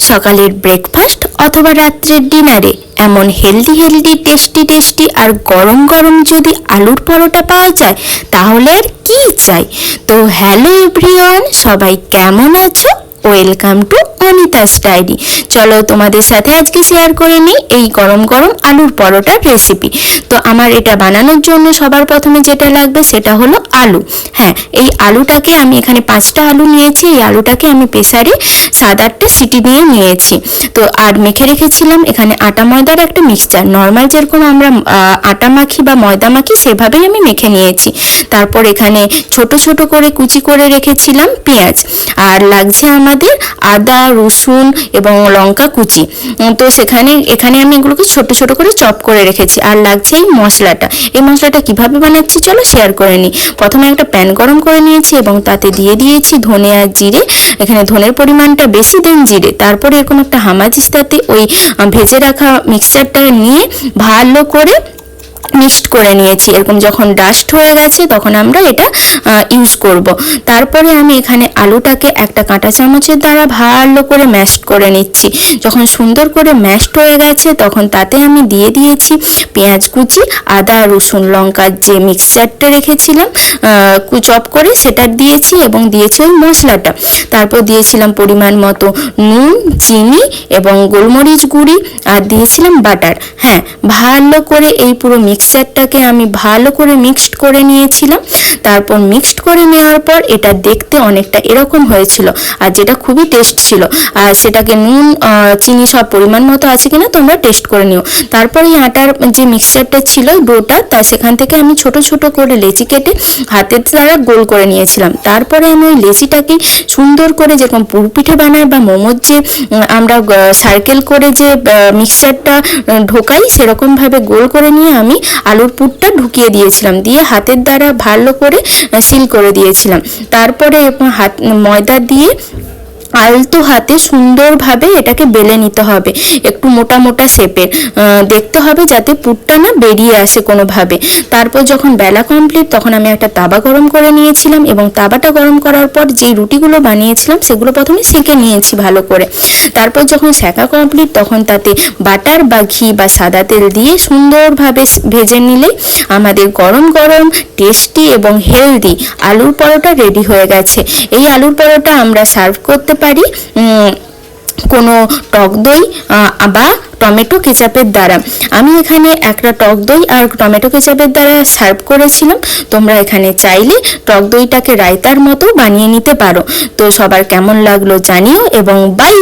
সকালের ব্রেকফাস্ট অথবা রাত্রের ডিনারে এমন হেলদি টেস্টি আর গরম গরম যদি আলুর পরোটা পাওয়া যায় তাহলে আর কি চাই। তো হ্যালো এভরিওয়ান, সবাই কেমন আছো? Welcome to Anita's diary. চলো তোমাদের সাথে আজকে শেয়ার করে নিই এই গরম গরম আলুর পরোটার রেসিপি। তো আমার এটা বানানোর জন্য সবার প্রথমে যেটা লাগবে সেটা হলো আলু। হ্যাঁ, এই আলুটাকে আমি এখানে 5টা আলু নিয়েছি। এই আলুটাকে আমি প্রেসারে 7-8টা সিটি দিয়ে নিয়েছি। তো আর মেখে রেখেছিলাম এখানে আটা ময়দার একটা মিক্সচার। নর্মাল যেরকম আমরা আটা মাখি বা ময়দা মাখি সেভাবেই আমি মেখে নিয়েছি। তারপর এখানে ছোট ছোট করে কুচি করে রেখেছিলাম পেঁয়াজ, আর লাগছে আমাদের আদা, রসুন এবং লঙ্কা কুচি। তো এখানে আমি এগুলোকে ছোট ছোট করে চপ করে রেখেছি। আর লাগছে এই মশলাটা। এই মশলাটা কিভাবে বানাচ্ছি চলো শেয়ার করে নিই। প্রথমে একটা প্যান গরম করে নিয়েছি এবং তাতে দিয়ে দিয়েছি ধনে আর জিরে। এখানে ধনের পরিমাণটা বেশি দেন জিরে। তারপরে এরকম একটা হামাচিস্তাতে ওই ভেজে রাখা মিক্সচারটা নিয়ে ভালো করে মিক্সড করে নিয়েছি। এরকম যখন ডাস্ট হয়ে গেছে তখন আমরা এটা ইউজ করব। তারপরে আমি এখানে আলুটাকে একটা কাঁটা চামচের দ্বারা ভালো করে ম্যাশড করে নিচ্ছি। যখন সুন্দর করে ম্যাশড হয়ে গেছে তখন তাতে আমি দিয়ে দিয়েছি পেঁয়াজ কুচি, আদা, রসুন, লঙ্কার যে মিক্সচারটা রেখেছিলাম চপ করে সেটা দিয়েছি এবং দিয়েছি ওই মশলাটা। তারপর দিয়েছিলাম পরিমাণ মতো নুন, চিনি এবং গোলমরিচ গুঁড়ি, আর দিয়েছিলাম বাটার। হ্যাঁ, ভালো করে এই পুরো মিক্সচারটাকে আমি ভালো করে মিক্সড করে নিয়েছিলাম। তারপর মিক্সড করে নেওয়ার পর এটা দেখতে অনেকটা এরকম হয়েছিল, আর যেটা খুবই টেস্ট ছিল। আর সেটাকে নুন, চিনি সব পরিমাণ মতো আছে কিনা তোমরা টেস্ট করে নিও। তারপর এই আটার যে মিক্সচারটা ছিল ডোটা, সেখান থেকে আমি ছোট ছোট করে লেচি কেটে হাতের দ্বারা গোল করে নিয়েছিলাম। তারপরে আমি ওই লেচিটাকে সুন্দর করে যেরকম পুরপিঠে বানাই বা মোমোর যে আমরা সার্কেল করে যে মিক্সচারটা ঢোকাই সেরকমভাবে গোল করে নিয়ে আমি আলুর পুরটা ঢুকিয়ে দিয়েছিলাম, দিয়ে হাতের দ্বারা ভালো করে সিল করে দিয়েছিলাম। তারপরে ময়দা দিয়ে আলতো হাতে সুন্দরভাবে এটাকে বেলে নিতে হবে, একটু মোটা মোটা শেপের দেখতে হবে যাতে পুরটা না বেরিয়ে আসে কোনোভাবে। তারপর যখন বেলা কমপ্লিট তখন আমি একটা তাওয়া গরম করে নিয়েছিলাম এবং তাওয়াটা গরম করার পর যেই রুটিগুলো বানিয়েছিলাম সেগুলো প্রথমে সেঁকে নিয়েছি ভালো করে। তারপর যখন সেঁকা কমপ্লিট তখন তাতে বাটার বা ঘি বা সাদা তেল দিয়ে সুন্দরভাবে ভেজে নিলে আমাদের গরম গরম টেস্টি এবং হেলদি আলুর পরোটা রেডি হয়ে গেছে। এই আলুর পরোটা আমরা সার্ভ করতে পারি কোনো টক দই বা টমেটো কেচাপের দ্বারা। আমি এখানে একটা টক দই আর টমেটো কেচাপের দ্বারা সার্ভ করেছিলাম। তোমরা এখানে চাইলে টক দইটাকে রায়তার মতো বানিয়ে নিতে পারো। তো সবার কেমন লাগলো জানিও এবং বাই।